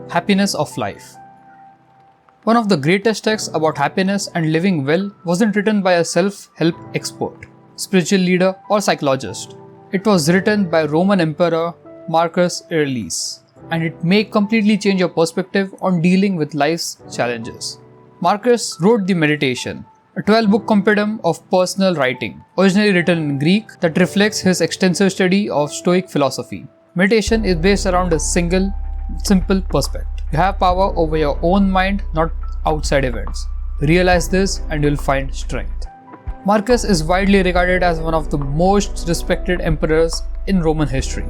Happiness of life. One of the greatest texts about happiness and living well wasn't written by a self-help expert, spiritual leader, or psychologist. It was written by Roman Emperor Marcus Aurelius, and it may completely change your perspective on dealing with life's challenges. Marcus wrote the Meditation, a 12-book compendium of personal writing, originally written in Greek, that reflects his extensive study of Stoic philosophy. Meditation is based around a single, simple perspective. You have power over your own mind, not outside events. Realize this and you'll find strength. Marcus is widely regarded as one of the most respected emperors in Roman history.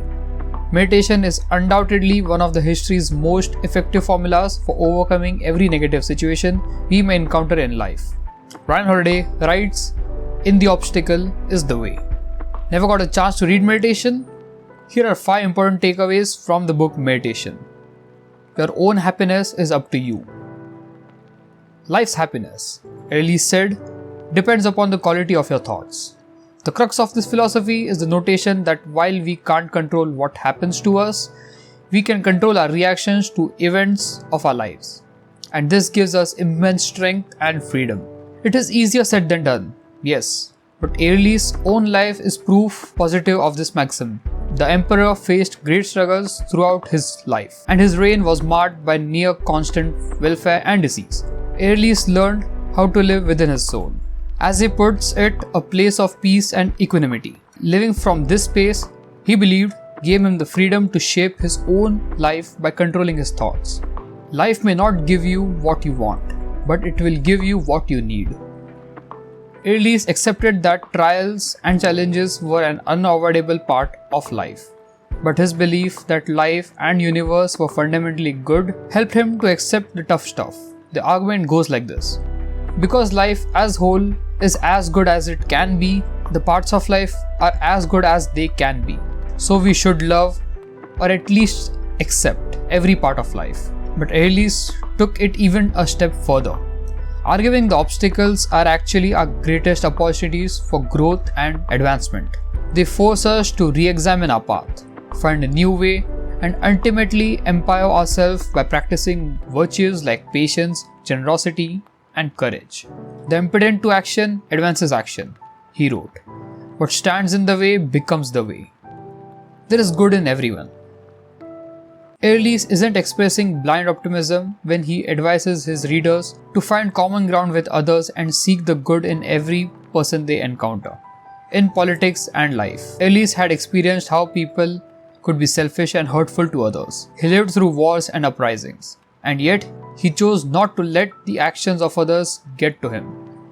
Meditation is undoubtedly one of the history's most effective formulas for overcoming every negative situation we may encounter in life. Ryan Holiday writes, "In the obstacle is the way." Never got a chance to read Meditation? Here are 5 important takeaways from the book Meditation. Your own happiness is up to you. Life's happiness, Aurelius said, depends upon the quality of your thoughts. The crux of this philosophy is the notation that while we can't control what happens to us, we can control our reactions to events of our lives. And this gives us immense strength and freedom. It is easier said than done, yes, but Aurelius' own life is proof positive of this maxim. The emperor faced great struggles throughout his life, and his reign was marked by near constant welfare and disease. Aurelius learned how to live within his soul. As he puts it, a place of peace and equanimity. Living from this space, he believed, gave him the freedom to shape his own life by controlling his thoughts. Life may not give you what you want, but it will give you what you need. Aurelius accepted that trials and challenges were an unavoidable part of life. But his belief that life and universe were fundamentally good helped him to accept the tough stuff. The argument goes like this. Because life as whole is as good as it can be, the parts of life are as good as they can be. So we should love, or at least accept, every part of life. But Aurelius took it even a step further, arguing the obstacles are actually our greatest opportunities for growth and advancement. They force us to re-examine our path, find a new way, and ultimately empower ourselves by practicing virtues like patience, generosity, and courage. The impediment to action advances action, he wrote. What stands in the way becomes the way. There is good in everyone. Aurelius isn't expressing blind optimism when he advises his readers to find common ground with others and seek the good in every person they encounter. In politics and life, Aurelius had experienced how people could be selfish and hurtful to others. He lived through wars and uprisings, and yet he chose not to let the actions of others get to him.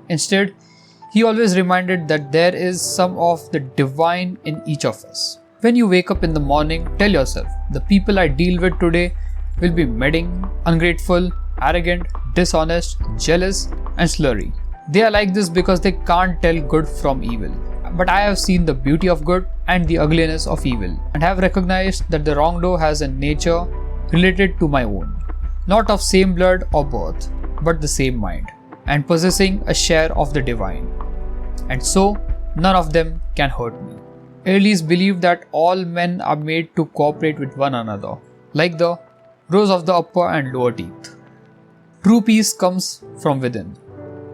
Instead, he always reminded that there is some of the divine in each of us. When you wake up in the morning, tell yourself, the people I deal with today will be meddling, ungrateful, arrogant, dishonest, jealous, and slurry. They are like this because they can't tell good from evil. But I have seen the beauty of good and the ugliness of evil, and have recognized that the wrongdoer has a nature related to my own, not of same blood or birth, but the same mind, and possessing a share of the divine. And so, none of them can hurt me. Aurelius believed that all men are made to cooperate with one another, like the rows of the upper and lower teeth. True peace comes from within.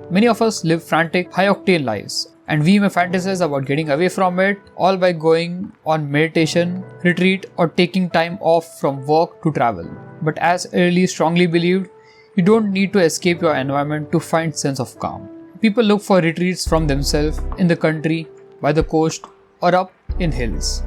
Many of us live frantic, high-octane lives, and we may fantasize about getting away from it, all by going on meditation, retreat, or taking time off from work to travel. But as Aurelius strongly believed, you don't need to escape your environment to find sense of calm. People look for retreats from themselves in the country, by the coast, or up in hills.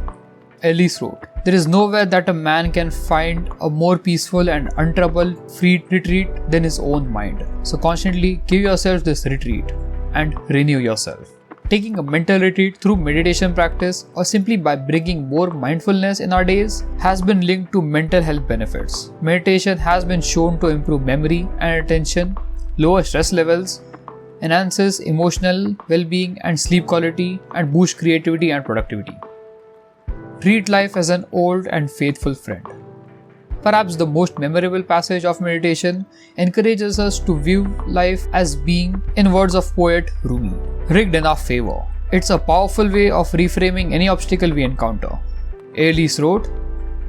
Aurelius wrote, "There is nowhere that a man can find a more peaceful and untroubled free retreat than his own mind. So constantly give yourself this retreat and renew yourself." Taking a mental retreat through meditation practice or simply by bringing more mindfulness in our days has been linked to mental health benefits. Meditation has been shown to improve memory and attention, lower stress levels, enhances emotional well-being and sleep quality, and boost creativity and productivity. Treat life as an old and faithful friend. Perhaps the most memorable passage of meditation encourages us to view life as being, in words of poet Rumi, rigged in our favor. It's a powerful way of reframing any obstacle we encounter. Aurelius wrote,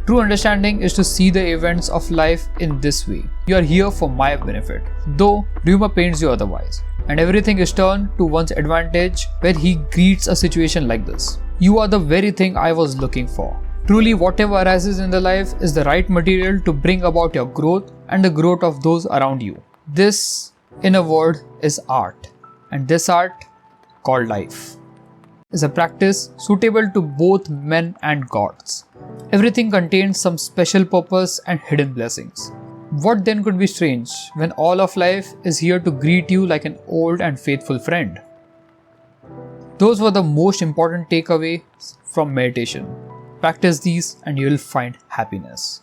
True understanding is to see the events of life in this way. You are here for my benefit, though rumor paints you otherwise, and everything is turned to one's advantage when he greets a situation like this. You are the very thing I was looking for. Truly, whatever arises in the life is the right material to bring about your growth and the growth of those around you. This, in a word, is art, and this art, called life, is a practice suitable to both men and gods. Everything contains some special purpose and hidden blessings. What then could be strange when all of life is here to greet you like an old and faithful friend? Those were the most important takeaways from meditation. Practice these and you will find happiness.